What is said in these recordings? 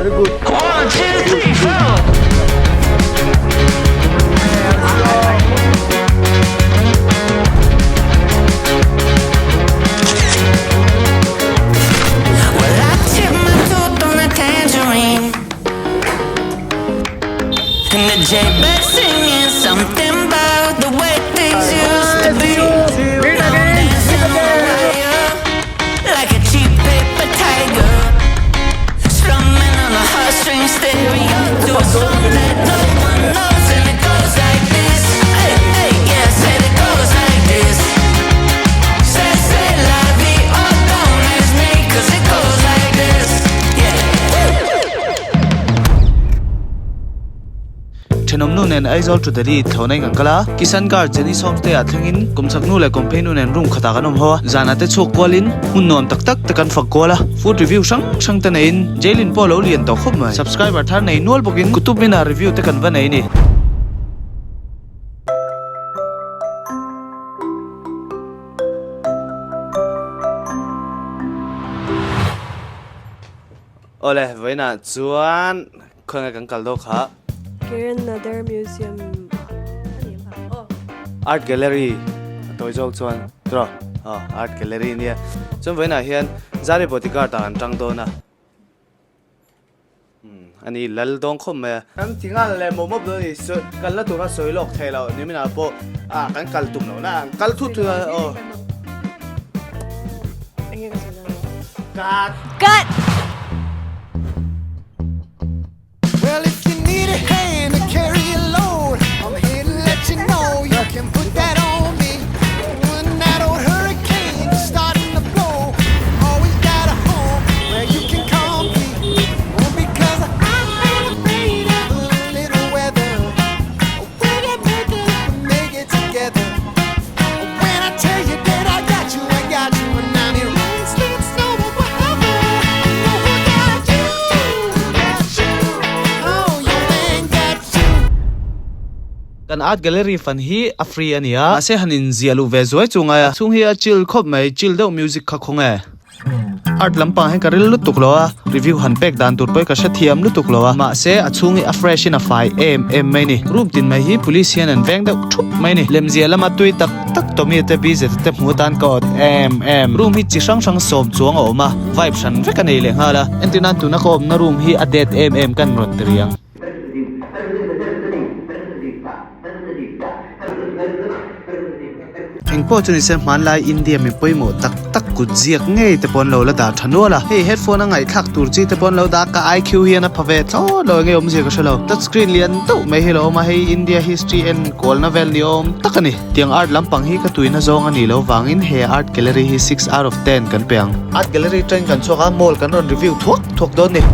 very good. 1, 2, 3, 4. Well, I tipped my tooth on a tangerine, and the J-Bed singing something about the way things used to be. Dancing on a wire like a cheap paper tiger, strumming on a heartstring stereo to a song that no one knows, and it goes like this. Hey, hey, yeah, said it goes like this. Say la vie, oh, don't ask me, 'cause it goes like this. Yeah. Thenom nu nen aizol tu dari thonai ngangkala kisan gar jeni Homestay athangin kumsak nu le kompe nu nen room khata kanom ho zana te chok kwalin hunnom tak tak te kan fak kola food review sang ta nein jailin polo lian to khop mai subscriber thar nei nol bokin kutub mina review te kan vanai ni ole voina chuan khonga kan kal do kha another museum. art gallery toy jok chuan tro art gallery nia chum voina hian zari bodyguard ta an tang do na ani lal dong khom me am tingal le momop do ni kal la tu ka soilok thelo ni mina po kan kal tum no na kal thu tu Cut! Well, if you need a hand to carry a load, I'm here to let you know you can put that on me. When that old hurricane is starting to blow, always got a home where you can come be. Oh, because I'm not afraid of a little weather. We're together, we make it together. When I tell you that I got you, and I'm here. Rain, sleet, snow, whatever. Oh, I got you. kan art gallery fan hi a free ania ase hanin zialu ve zoi chunga chung hi a chill khop mai chill do music kha khonga art lampang he karil lu tukloa review han pek dan tur poi ka sathiam lu tukloa ma se a chung hi a fresh in a 5 am mai ni room tin mai hi police hian an veng da thup mai ni lemzia lama tui tak tak to mi te bi ze te mutan ko room hi chi sang sang som chuang oma vibe san ve ka nei le hala entina tu na ko na room hi a det kan rot triang Engpo chuni se man lai India mi poimo tak kut ziak ngei te pon lo la da thanola hey headphone angai thak tur chi te pon lo da ka IQ hian a phave tho lo nge om je ka shalo touch screen lian to mai hello ma hey India history and kol novel ni om takani tiang art lampang hi ka tuina zong ani lo wangin he art gallery hi 6 out of 10 kan peang art gallery train kan choka mall kan ron review thok don ni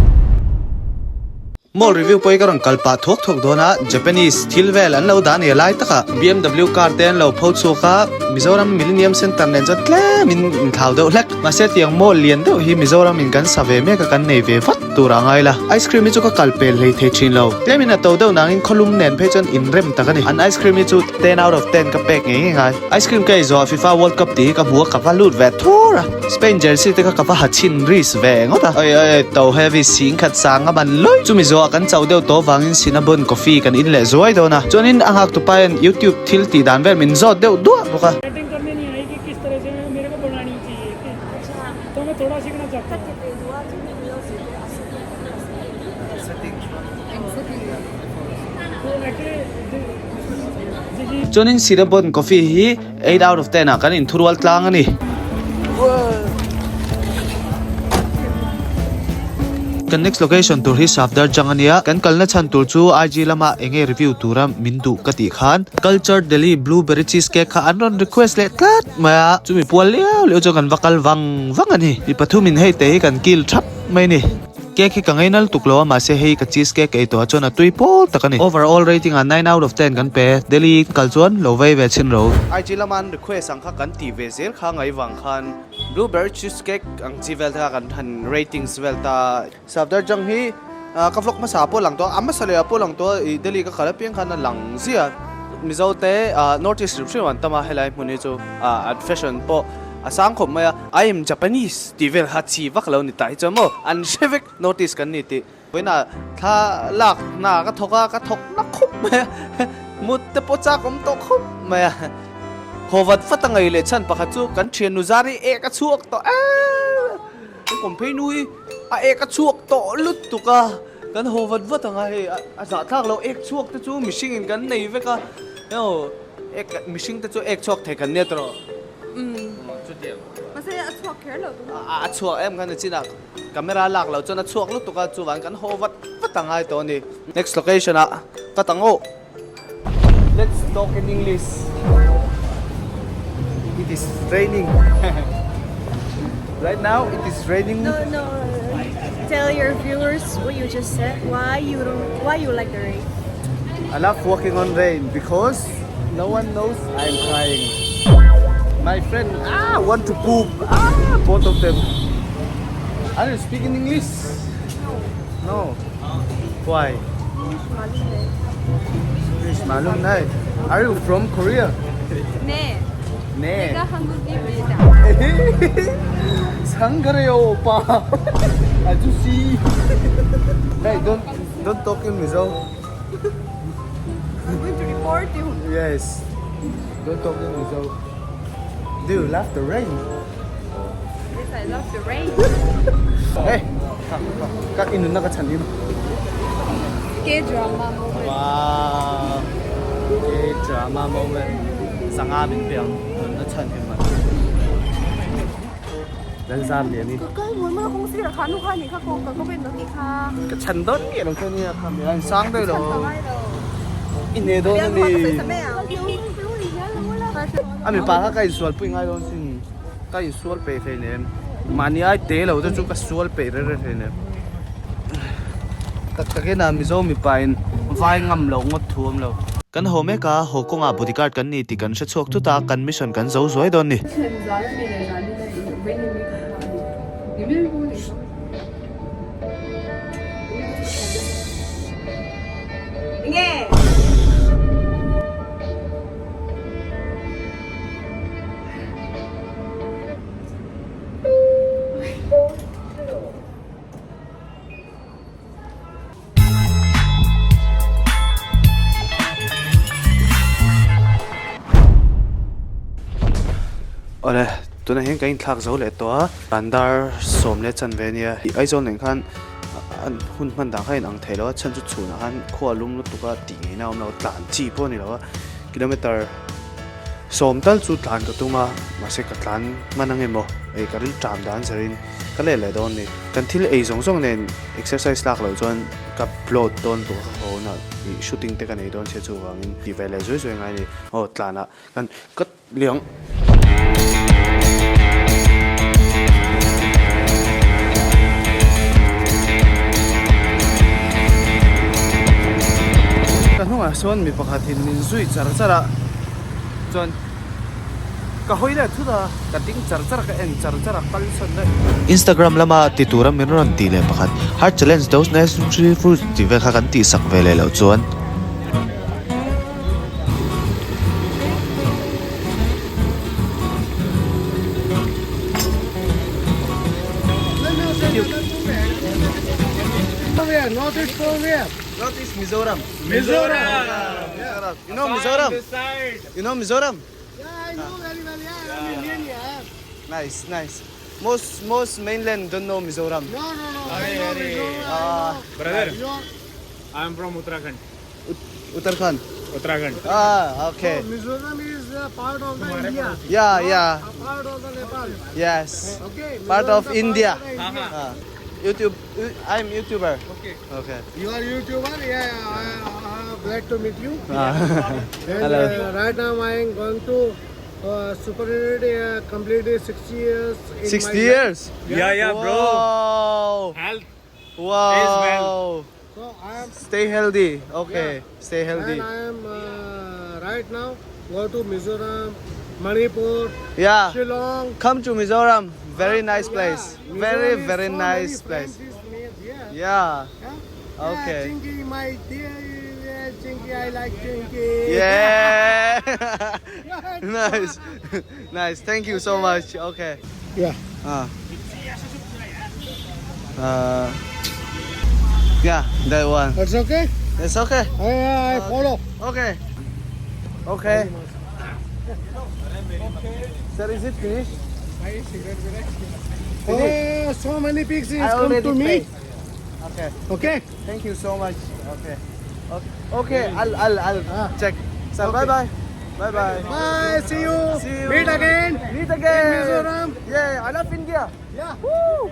mall review poi karang kalpa thok dona Japanese stilwell an lo dan ye lai taka BMW car ten lo phot so ka Mizoram Millennium Center nen jat tle min thau do lek ma se tiang mall lian do hi Mizoram in kan save me ka kan nei ve fat turangai la ice cream chu ka kalpel lei the chin lo temina to do nang in kholum nen phe chon in rem takani an ice cream chu 10 out of 10 ka pek ngai ice cream kai zo FIFA World Cup ti ka buwa ka valut ve thora Spain jersey te ka fa hachin ris ve ngota ai to heavy sing khat sang ban loi chu mi zo kan chau deu to wangin cinnamon coffee kan in le zoi do na chonin angak tu pain YouTube thil ti dan ver min zot deu do boka setting करने नहीं आई कि किस तरह से मेरे को बनानी चाहिए तो मैं थोड़ा सीखना चाहता हूँ chonin cinnamon coffee hi 8 out of 10 kan in thurwal tlang ani kan next location tur hi Safdar jangania kan kalna chan tur chu IG lama enge review turam mindu kati khan culture Delhi blueberry cheesecake kha anon request le tlat ma chumi pol le jo kan vakal wang ani i pathumin hei te kan kil thap mai ni cake hi kangainal tuklo ma se hei ka cheesecake ei to chona tuipo takani overall rating a 9 out of 10 kan pe Delhi kalchuan lovei ve chin ro IG laman request ang kha kan ti ve zer kha ngai wang khan blueberry cheesecake ang chivel tha kan than ratings velta Safdar jang hi ka vlog ma sa po lang to amma sale po lang to Delhi ka khala piang khan lang zia mizote notice description tama helai muni chu at fashion po asang khom maya I am Japanese tivel hachi vaklo ni tai chamo an shevek notice kan ni ti เว้ยน่ะถ้าหลักหน้ากระทกกระทกนักคุบไหมมุดแต่ปจากผมตกคุบไหมโควัดฟัดตั้งไงเลยฉันปะคัจูกันเชียนุจารีเอกชวกต่อผมพี่นุ้ยเอกชวกต่อลุดตุกะกันโควัดฟัดตั้งไงอาจารย์ทักเราเอกชวกแต่จูมิชิงกันในเวกะเนาะเอกมิชิงแต่จูเอกชวกเทกันเนี่ยตลอดจุดเดียวMasaya at swak here lo. ชวกเอ็มกันจินักกาเมราหลักเราจนชวกลุดตุกะจูวันกันโควัดฟัดตั้งไงตัวนี้ next location ก็ตั้งโอ let's talk in English it is raining right now it is raining No. Tell your viewers what you just said. Why you like the rain? I love walking on rain because no one knows I'm crying my friend want to poop both of them are you speaking English no why English malum nahi are you from Korea 네. 네 내가 한국인입니다. 상그래요 오빠 아저씨 hey don't talk in Mizo I'm going to report you. yes don't talk in Mizo do you love the rain Yes, I love the rain. hey các in nó có thành im K-drama moment. wow cái drama moment sang a bình biang nó thành im mà lần gian liền đi Cái muốn mà không xí là khán không khán thì các cô có bên nó thì khá. cái chân đốt kia đồng chân nha làm gì sáng đây rồi Tama đâu. in này đâu Yang đi masakit sa mea. Ami pa ka sual pu ngai don sin ka sual pe fe ne mani ai te lo chu ka sual pe re re fe ne tak tak na mi zo mi pa in vai ngam lo ngot thuam lo kan home ka ho ko nga bodyguard kan ni ti kan sha chok tu ta kan mission kan zo zoi don ni Nghe. ole tu na hen kain thak zo le to bandar som le chan ve nia ai zon len khan an hun man da khain ang thelo chan chu chuna han kho lum lu tu ka ti na om lo tlan chi po ni lo kilometer som tal chu tlan ka tuma ma se ka tlan manang emo ei ka rin tram dan zarin ka le don ni kan thil ei zong zong nen exercise lak lo chon ka plot don tu ho na shooting te ka nei don che chu wangin ti ve le zoi zoi ngai ni ho tlana kan kat liang kan hunga son mi pakhatin min zui char chara chon ka hoile thuda ka ting char chara ka en char chara kal son dai Instagram lama ti tura min ron ti le pakhat heart challenge those necessary fruits ti ve kha kan ti sak ve le lo chuan Northeast from where? Northeast Mizoram. Mizoram. Mizoram. You know Mizoram? You know Mizoram? Yeah, I know very well. Yeah, I'm Indian. Yeah. Nice. Most mainland don't know Mizoram. No. I know Mizoram. Brother, You're I'm from Uttarakhand. Uttarakhand. Uttarakhand. Okay. Mizoram is part of the India. Yeah. Part of the Nepal. Yes. Okay. Part Mizoram of is India. part of the India. YouTube. I'm YouTuber. Okay. You are YouTuber? Yeah. Glad to meet you. Ah. And Hello. right now I am going to superannuity completed 60 years. In 60 my years. Yeah, bro. Wow. Health. Wow. So I am Stay healthy. Okay. Stay healthy. and I am right now go to Mizoram, Manipur, Yeah. Shillong. Come to Mizoram. Very nice place. Yeah, Very Mizoram is very so nice many place. friends is made here. Yeah. Yeah. Okay. Chinky, my dear, Chinky, I like Chinky. Yeah. Nice. Thank you so much. Okay. Yeah. Yeah, that one. That's okay? It's okay. I follow. Okay. Okay. Sir, is it finished? Oh, so many pixies I come already to me. paid. Okay. Okay. Thank you so much. Okay. Okay. I'll check. Sir, bye bye. Bye bye. Bye. See you. See you. Meet again. Meet again. In Mizoram. Yeah, I love India. Yeah. Woo.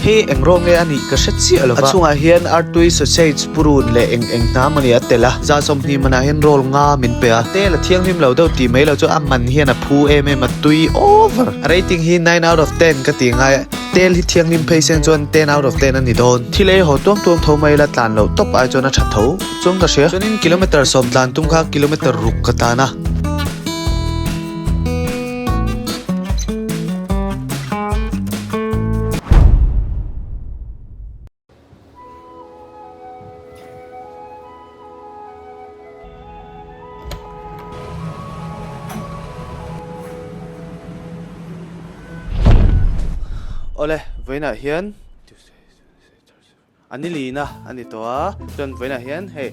Hey, eng rong e ani ka shet si alova achunga hian artui sausage purun le eng na mani atela za som ni mana hen roll nga min pe a te la thiang him lo do ti mai lo chu amman hian a phu em matui over rating hi 9 out of 10 ka ti nga tel hi thiang lim phei sen chon 10 out of 10 ani don thile ho tom tho mai la tlan lo top ai chona tha tho chung ka she chonin kilometer som tlan tum kha kilometer ruk ka ta na ole voina hian ani lina ani to a ton voina hian hey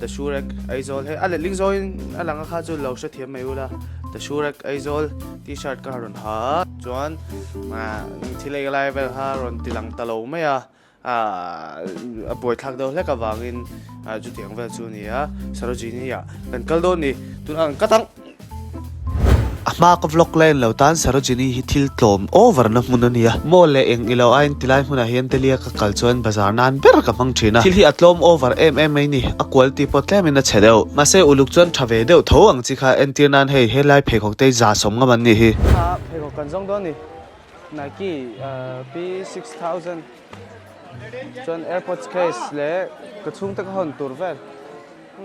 the shurek aizol hey ale lingzoin alanga kha chu lo sha thiam mai ula the shurek aizol t-shirt ka ron ha chuan ma thilei lai vel ha ron tilang talo mai a boy thak do hle ka wangin chu tiang vel chu ni a sarojini ya kan kaldon ni tun ang katang ma ka vlog line lo tan sarojini hi thil tlom over na munania mole eng ilo ain tilai huna hian telia ka kalchuan bazar nan ber ka mang thina thil hi atlom over ai ni a quality potlem in a chedeu mase uluk chuan thave deu tho ang chi kha entirnan hei helai phekok te za som nga man ni hi ha phekok kan jong do ni Nike P6000 chuan airpods case le ka chung ta ka hon tur vel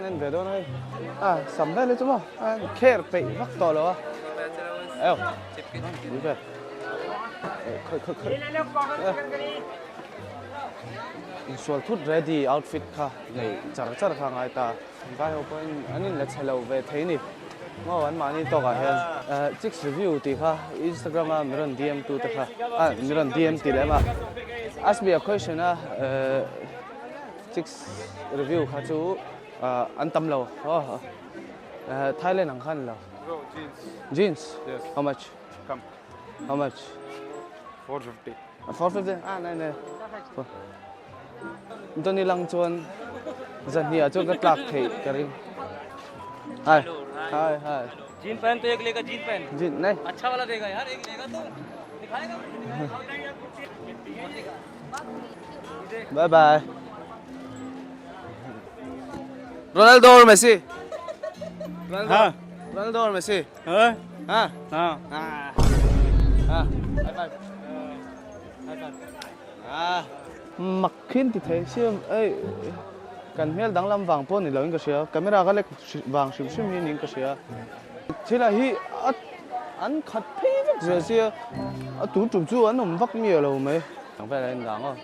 nên về đó này sắm về lên chứ mà care bị vắt to rồi eo đi về Insual thut ready outfit kha nei char kha ngai ta vai ho point anin la chelo ve theini ngo an mani to ka hen six review ti kha Instagram a miron DM tu ta kha miron DM ti le ma ask me a question six review kha chu an tam lo Thailand ang khan lo Bro, jeans. jeans Yes. how much Come. how much 450. 450 này tôi đi lăng chuan dần nhiều cho cái lạc thì cái ring hai gene पहन तो एक लेगा gene पहन jean này अच्छा वाला देगा यार एक लेगा तो दिखाएगा bye bye Ronaldo or Messi Ronaldo or Messi Huh? ha Huh? high five mặc khiên thì thấy siêu ấy cần miếng đắng lâm vàng pon thì lớn cái gì camera cái lek vàng xìm xìm như những cái gì chỉ là hi anh khát phê vậy gì tủ chụp chú anh không vắt nhiều đâu mấy chẳng phải là anh đắng không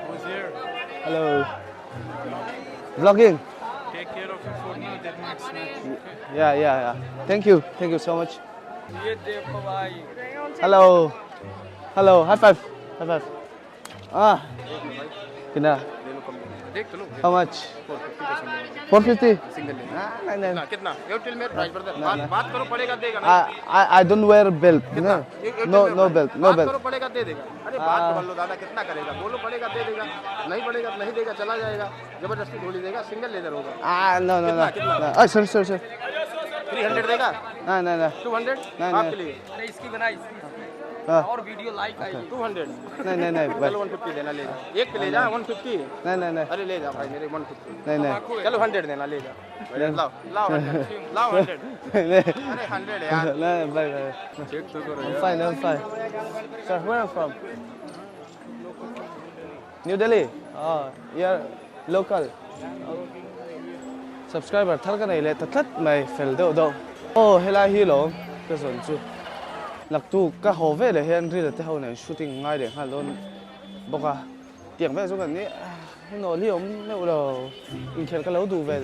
Who's here? hello vlogging Take care of your phone now. That next match. yeah thank you so much ये देखो भाई hello high five kina देख तो लो. how much 450 का 450 single ले. नहीं ना कितना? You tell me price brother. बात करो पड़ेगा देगा ना. I don't wear belt no belt बात करो पड़ेगा दे देगा. अरे बात कर लो दादा कितना करेगा? बोलो पड़ेगा दे देगा. नहीं पड़ेगा नहीं देगा चला जाएगा. जबरदस्ती थोड़ी देगा. सिंगल लेदर होगा. no कितना? sorry 300 देगा? नहीं 200? नहीं, आपके लिए. अरे इसकी बनाई और वीडियो लाइक आई 200. नहीं चलो 150 देना ले जा. एक पे ले जा 150. नहीं अरे ले जा भाई मेरे 150. नहीं चलो 100 देना ले जा. लाओ 100. लाओ 100. अरे 100 यार. नहीं bye चेक तो करो I'm यार. fine sir where are you from New Delhi you're local subscriber thal ka nei le tatlat mai fel do helai hi lo ka zon chu lạc tu ka ho ve le hen ri le te ho ne shooting ngai de ha lon boka tiang ve zo kan ni no li om ne ulo in khel ka lo du ve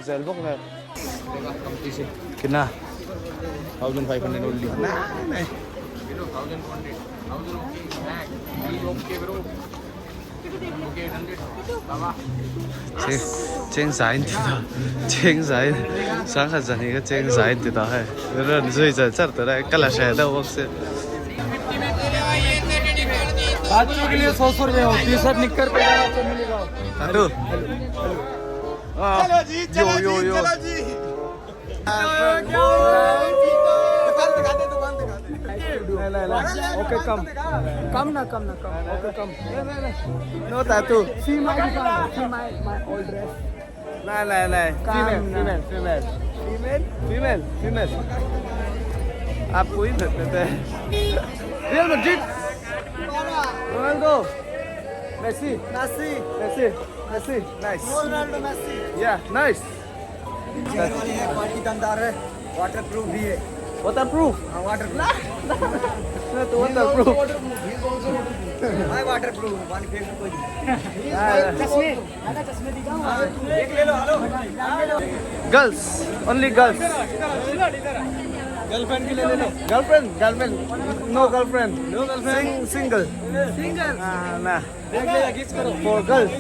zel bok ne kina 1500 only. na know 1000 content 1000 okay back is okay bro okay 100 baba Cheng Zain thì đó, Cheng Zain, sáng hết giờ này cái Cheng Zain thì đó hay, rồi rồi giờ chắc tới đây cái là sẽ đâu không sẽ. बच्चों के लिए 100 रुपए हो, T-shirt निक्कर पे आपको मिलेगा। Tattoo. चलो जी Yo yo yo. Okay come okay come No tattoo. see my old dress Này. Female. आप कोई देते हैं. Real Madrid. Ronaldo. Messi. Nice. Ronaldo Messi Yeah, nice. वाली है क्वालिटी दमदार है वाटरप्रूफ भी है Waterproof. Waterproof No, to waterproof. Hi waterproof पानी फेंक कोई Girls, only girls. गर्लफ्रेंड के लिए ले लो Girlfriend. No girlfriend. Single. Nah. देख ले खींच करो For girls.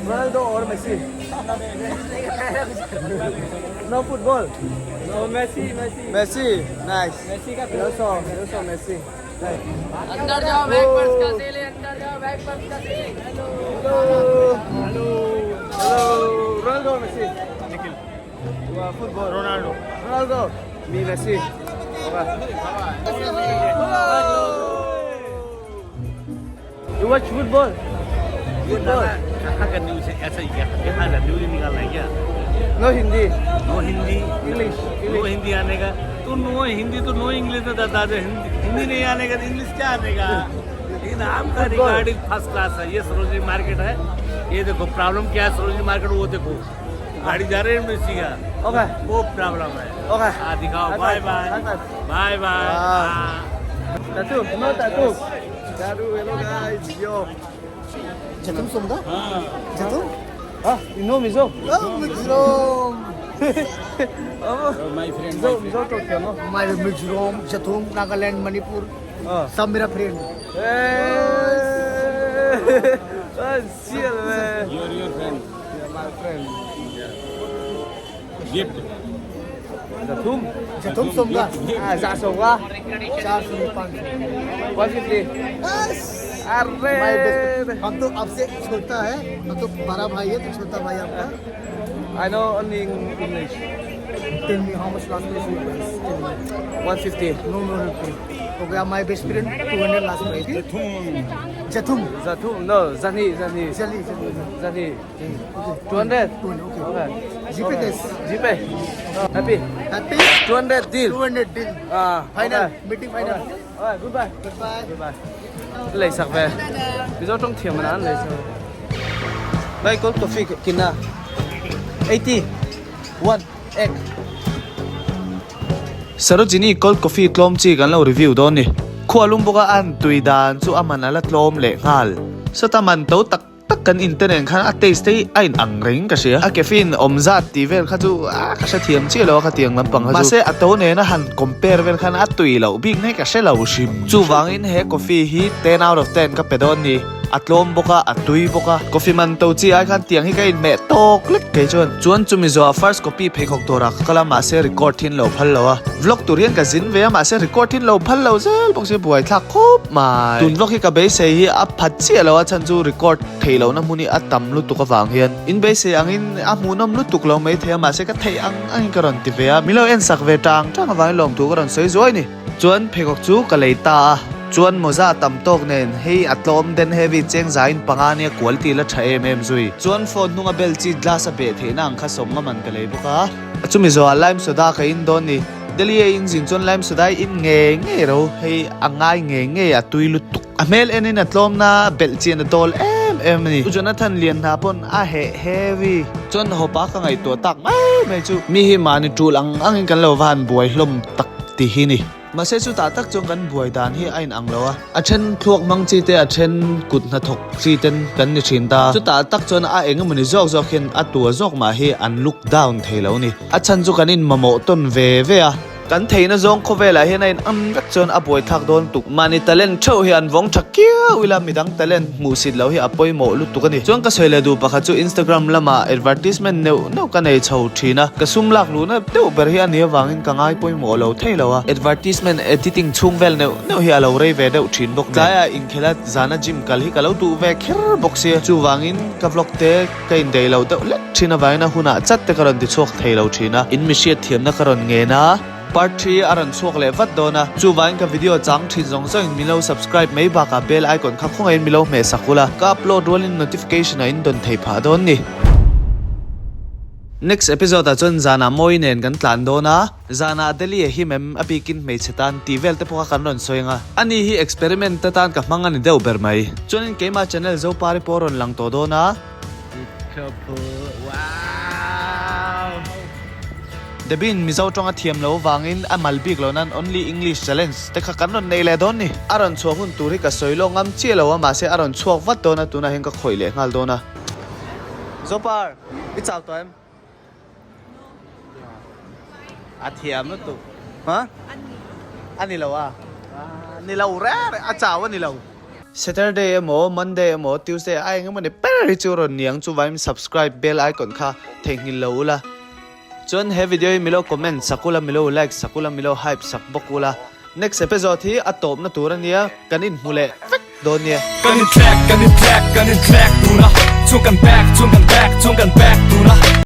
Ronaldo or Messi? No football. no Messi Messi, nice. Messi का Also Messi. Nice. अंदर जाओ बैक पर्स का सेल है अंदर जाओ बैक पर्स का cell Hello. Ronaldo or Messi? Football. Ronaldo. Me Messi. You watch football? का news ऐसा ही क्या न्यूज निकालना है क्या No Hindi. No Hindi English. No Hindi आने का तो नो हिंदी तो नो इंग्लिश तो दादा हिंदी नहीं आने का तो इंग्लिश क्या आने का लेकिन आपका रिगार्डिंग फर्स्ट क्लास है ये सरोजनी मार्केट है ये देखो प्रॉब्लम क्या है सरोजनी मार्केट वो देखो गाड़ी जा रही है मिर्ची का Okay. वो प्रॉब्लम है Okay. दिखाओ High bye five. Bye Tattoo. No tattoo. Tattoo. Hello guys. Yo. जतुम सुमदा जतुम Ah, you know me, Zo? Mizoram my friend Zo to kya no? My Mizoram जतुम नागालैंड मणिपुर Ah. सब मेरा friend Hey. Oh, shit, man. Your friend Yeah, my friend. Gift Tattoo. जतुम सुमदा Ah, Za Songa. 450 Arre. हम तो आपसे छोटा है हम तो बड़ा भाई है तो छोटा भाई आपका I know only English. Tell me how much last price you guys? 150. No. हो गया my best friend 200 last price जतुम Zatu. No, Zani. चली Zani. 200. Okay. जीपे कैस GPay. Happy. Happy 200 deal. 200 deal Ah, final okay. Meeting final Alright, goodbye. Bye Lấy sạc về. Bây giờ trong thiểm mà ăn lấy sạc. Đây có coffee kina. 80. 1 egg. Sarojini cold coffee klom chi kan lo review don ni. Khualum boka an tuidan chu aman ala tlom le ngal. Sa taman to tak kan internet khan a taste ain ang ring ka sia a caffeine omzat ti vel kha chu a ka sa thiam chi lo kha tiang lam pang ha ma se ato ne na han compare vel khan a tui lo big ne ka se lo sim chu wangin he coffee hi 10 out of 10 ka pedon ni atlom boka atui boka coffee man to chi ai khan tiang hi ka in me tok lek ke chuan chumi zo first copy phekok tora kala ma se record thin lo phal lo a vlog turian ka zin ve ma se record thin lo phal lo zel bok se buai thak khop mai tun vlog hi ka be se hi a phat chi lo a chan chu record thelo na muni atam lu tu ka wang hian in be se angin a munam lu tuk lo mai the ma se ka thei ang karon ti ve a milo en sak ve tang tang wang lom tu karon sei zoi ni chuan phekok chu ka leita chuan moza tam tok nen hei atlom den heavy cheng zain pangania quality la tha em zui chuan phone nunga bel chi glass a be the nang kha som ma man ka lei buka achumi zo lime soda ka in don ni delia in jin chuan lime soda in nge ro hei angai nge a tuilu tuk a mel enin atlom na bel chi na dol em ni Jonathan lian na pon a heavy chuan hopa ka ngai to tak mai chu mi hi mani tul ang kan lo van buai hlom tak ti hi ni mà sẽ chú ta tắc trong căn buổi đàn hi anh ăn lo à trên thuộc mang chi te à trên cụt na thok chi ten kan ni chin ta chú ta tắc chon a eng mani jok khen a tua jok ma hi an look down thei lo ni a chan chu kanin mamo ton ve a kan theina zong khovela henain an vek chon aboi thak don tuk mani talent tho hi an vong thakia wila midang talent musit lo hi apoi mo lu tukani chuan ka soile du pakha chu Instagram lama advertisement no ka nei chho thina ka sumlak lu na teu ber hi ania wangin ka ngai poi mo lo theilowa advertisement editing chungvel no hi alo rei ve deuh thin bok kaya inkhelat zana gym kal hi kalau tu ve kher boxia chu wangin ka vlog te ka in dei lo deuh let thina vaina huna chat te karon ti chok theilo thina in mi shiat thiam na karon nge na part 3 aran chok le vat dona chu wain ka video chang thin zong zong milo subscribe mai ba ka bell icon kha khongai milo me sakula ka upload rolling notification in don thei pha don ni next episode chon zana moi nen kan tlan dona zana deli hi mem apikin mei chetan tivel te poka kan ron soinga ani hi experiment ta tan ka mangan ni deu ber mai chonin kema channel zo pari poron lang to dona wow debin mizo tonga thiam lo wangin amal big lo nan only english challenge te kha kan ron nei le don ni aron chuak hun turi ka soilo ngam chelo ma se aron chuak wat dona tuna hen ka khoile ngal dona zopar it's out time thiam nó tụ hả anh đi lâu à đi lâu ra à chào anh đi lâu Saturday mo Monday mo Tuesday ai ngắm mình bé chu rồi niang chu vai subscribe bell icon kha theng ni lâu la chon he video milo comment sakula milo like sakula milo hype sak bokula next episode hi atop na turania kanin mule donia kanin track tu na chung kan back tu na